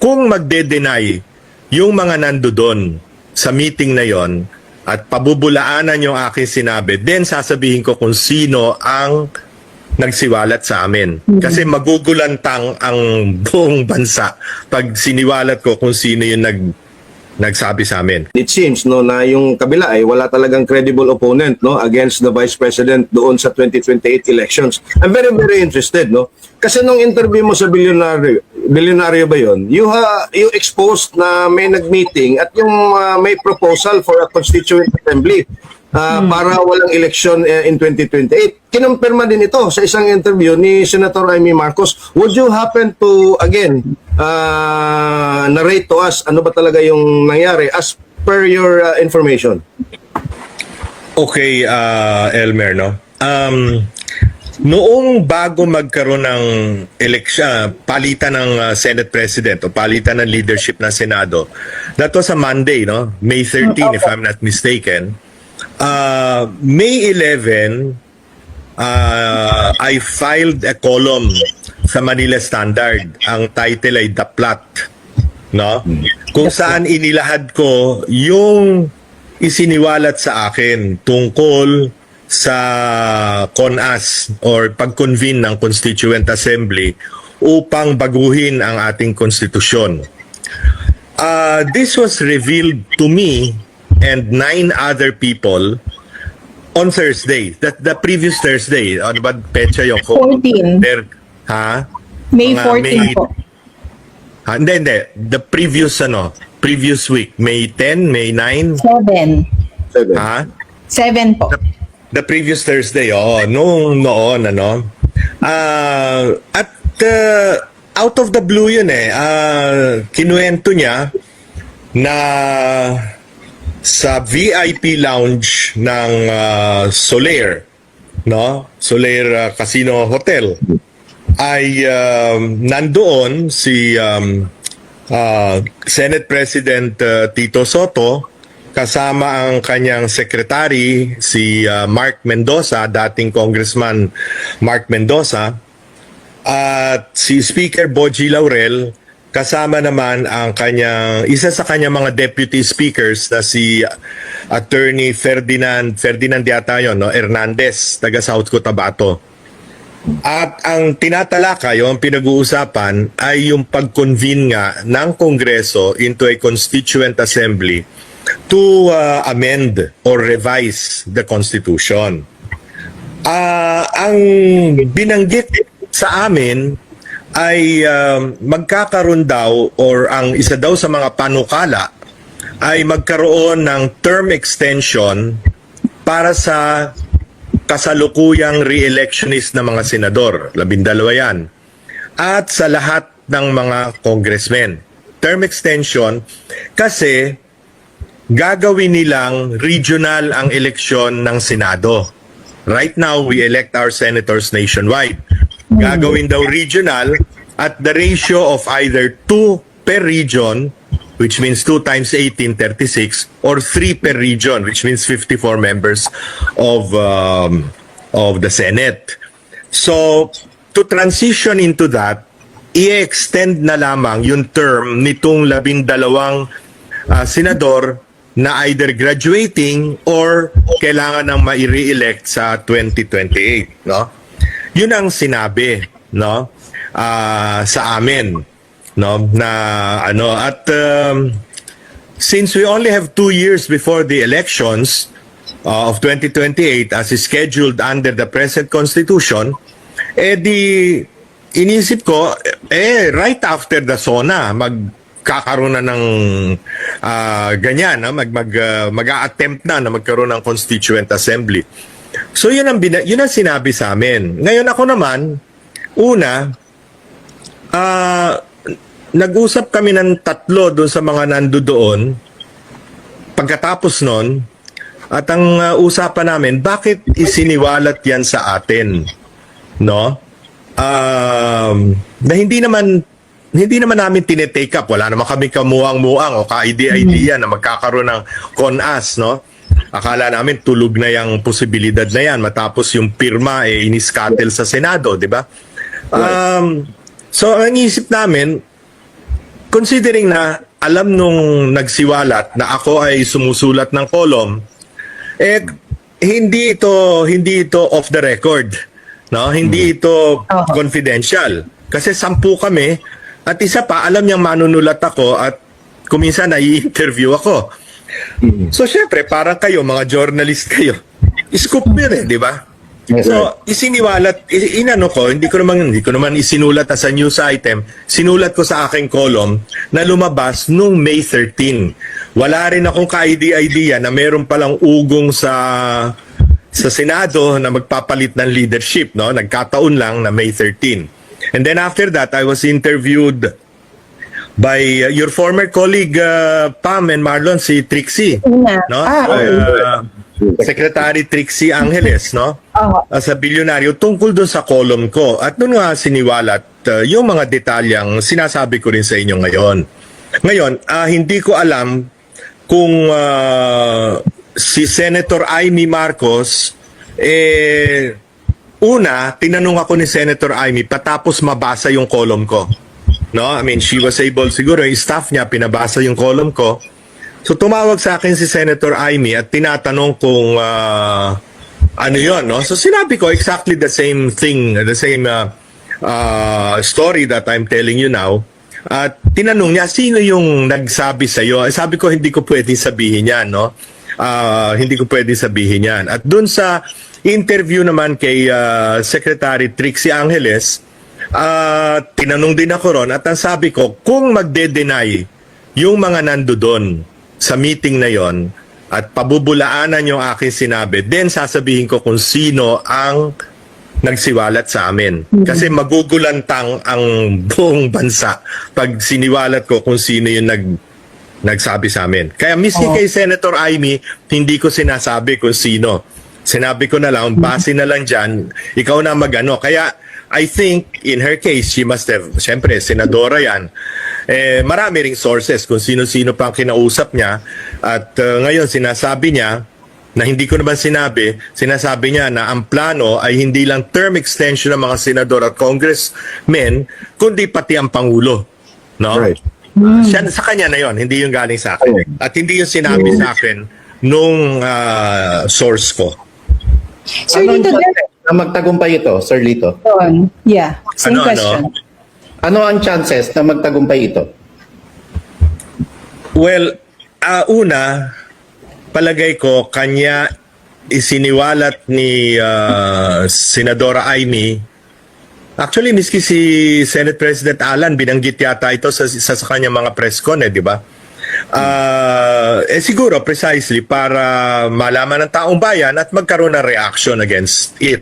kung magde-deny yung mga nandoon sa meeting na yon at pabubulaanan yung aking sinabi, then sasabihin ko kung sino ang nagsiwalat sa amin. Kasi magugulantang ang buong bansa pag siniwalat ko kung sino yung nagsabi sa amin. It seems no na yung kabila ay wala talagang credible opponent no against the Vice President doon sa 2028 elections. I'm very interested no kasi nung interview mo sa bilyonaryo ba yon, you exposed na may nag-meeting at yung may proposal for a constituent assembly para walang election in 2028. Kinumpirma din ito sa isang interview ni Senator Amy Marcos. Would you happen to again narrate to us ano ba talaga yung nangyari as per your information? Okay, Elmer, no? Noong bago magkaroon ng eleksyon, palitan ng Senate President o palitan ng leadership ng Senado, that was a Monday, no? May 13, if I'm not mistaken. May 11, I filed a column sa Manila Standard. Ang title ay The Plot, no? Kung saan inilahad ko yung isiniwalat sa akin tungkol sa CONAS or pag-convene ng Constituent Assembly upang baguhin ang ating konstitusyon. This was revealed to me and 9 other people on Thursday, the previous Thursday. Ano ba petsa yung 14. Ha? May Mga 14 po. Hindi. The previous week. May 10, May 9. 7. Ha? 7 po. The previous Thursday, noon, ano. At out of the blue yun kinuwento niya na sa VIP lounge ng Solaire, no? Solaire Casino Hotel ay nandoon si Senate President Tito Soto kasama ang kanyang secretary si Mark Mendoza, dating Congressman Mark Mendoza, at si Speaker Bogie Laurel, kasama naman ang isa sa kanyang mga deputy speakers na si Attorney Ferdinand yata yun, no? Hernandez, taga South Cotabato. At ang tinatalakay o ang pinag-uusapan ay yung pag-convene nga ng Kongreso into a Constituent Assembly to amend or revise the Constitution. Ang binanggit sa amin ay magkakaroon daw or ang isa daw sa mga panukala ay magkaroon ng term extension para sa kasalukuyang re-electionist na mga senador, 12 yan, at sa lahat ng mga congressmen. Term extension kasi gagawin nilang regional ang eleksyon ng Senado. Right now, we elect our senators nationwide. Gagawin daw regional at the ratio of either 2 per region, which means 2 times 18, 36, or 3 per region, which means 54 members of the Senate. So, to transition into that, i-extend na lamang yung term nitong 12 senador na either graduating or kailangan ng mai-re-elect sa 2028, no? Yun ang sinabi, no? Sa amin, no? Na at since we only have 2 years before the elections of 2028 as is scheduled under the present constitution, inisip ko right after the SONA magkakaroon na ng ganyan, mag-a-attempt na magkaroon ng Constituent Assembly. So yun ang sinabi sa amin. Ngayon ako naman, una, nag-usap kami ng 3 doon sa mga nandoon. Pagkatapos nun, at ang usapan namin, bakit isiniwalat yan sa atin? No? Na hindi naman namin tinetake up. Wala naman kami kamuang-muang o ka-idea na magkakaroon ng CONAS, no? Akala namin tulog na yung posibilidad na yan matapos yung pirma iniskatel sa Senado, di ba? So ang isip namin, considering na alam nung nagsiwalat na ako ay sumusulat ng kolom, hindi ito off the record, no? Hindi ito confidential. Kasi 10 kami at isa pa alam niyang manunulat ako at kuminsan nai-interview ako. So syempre parang kayo mga journalist kayo. Scoop mo yun di ba? Yes, So isiniwalat inano ko, hindi ko naman isinulat as a news item. Sinulat ko sa aking column na lumabas nung May 13. Wala rin akong ka-idea na meron palang ugong sa Senado na magpapalit ng leadership, no? Nagkataon lang na May 13. And then after that, I was interviewed by your former colleague Pam and Marlon, si Trixie, no? Secretary Trixie Angeles, no? Sa bilyonaryo tungkol doon sa column ko. At doon nga siniwalat yung mga detalyang sinasabi ko rin sa inyo ngayon. Ngayon, hindi ko alam kung si Senator Amy Marcos, una, tinanong ako ni Senator Amy patapos mabasa yung column ko. No? I mean, she was able, siguro yung staff niya, pinabasa yung column ko. So tumawag sa akin si Senator Amy at tinatanong kung ano yon, no? So sinabi ko exactly the same thing, the same story that I'm telling you now. At tinanong niya, sino yung nagsabi sa iyo? Sabi ko, hindi ko pwedeng sabihin yan, no? Hindi ko pwedeng sabihin yan. At dun sa interview naman kay Secretary Trixie Angeles, tinanong din ako ron at ang sabi ko, kung magde-deny yung mga nandoon sa meeting na yon at pabubulaanan yung aking sinabi, then sasabihin ko kung sino ang nagsiwalat sa amin. Kasi magugulantang ang buong bansa pag siniwalat ko kung sino yung nagsabi sa amin. Kaya miski kay Senator Amy, hindi ko sinasabi kung sino. Sinabi ko na lang, base na lang dyan, ikaw na magano. Kaya I think in her case, she must have, siyempre, senadora yan. Marami ring sources kung sino-sino pang kinausap niya. At ngayon sinasabi niya, na hindi ko naman sinasabi niya na ang plano ay hindi lang term extension ng mga senador at congressmen, kundi pati ang Pangulo. No? Right. Siya, sa kanya na yon, hindi yung galing sa akin. At hindi yung sinabi sa akin nung source ko. Sir Lito, na magtagumpay ito, Sir Lito? yeah, same question. Ano ang chances na magtagumpay ito? Well, una, palagay ko, kanya isiniwalat ni Senadora Amy. Actually, miski si Senate President Alan, binanggit yata ito sa kanya mga press con, di ba? Siguro, precisely, para malaman ng taong bayan at magkaroon ng reaction against it.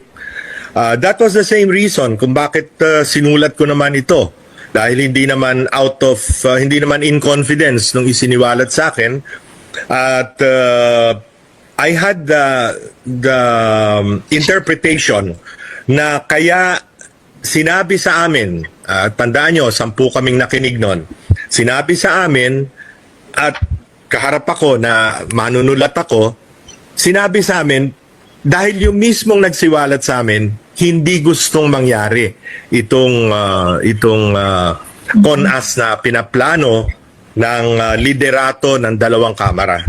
That was the same reason kung bakit sinulat ko naman ito. Dahil hindi naman hindi naman in confidence nung isiniwalat sa akin. At I had the interpretation na kaya sinabi sa amin, tandaan nyo, 10 kaming nakinig nun, sinabi sa amin at kaharap ako na manunulat ako, sinabi sa amin, dahil yung mismong nagsiwalat sa amin, hindi gustong mangyari itong CONAS na pinaplano ng liderato ng 2 kamara.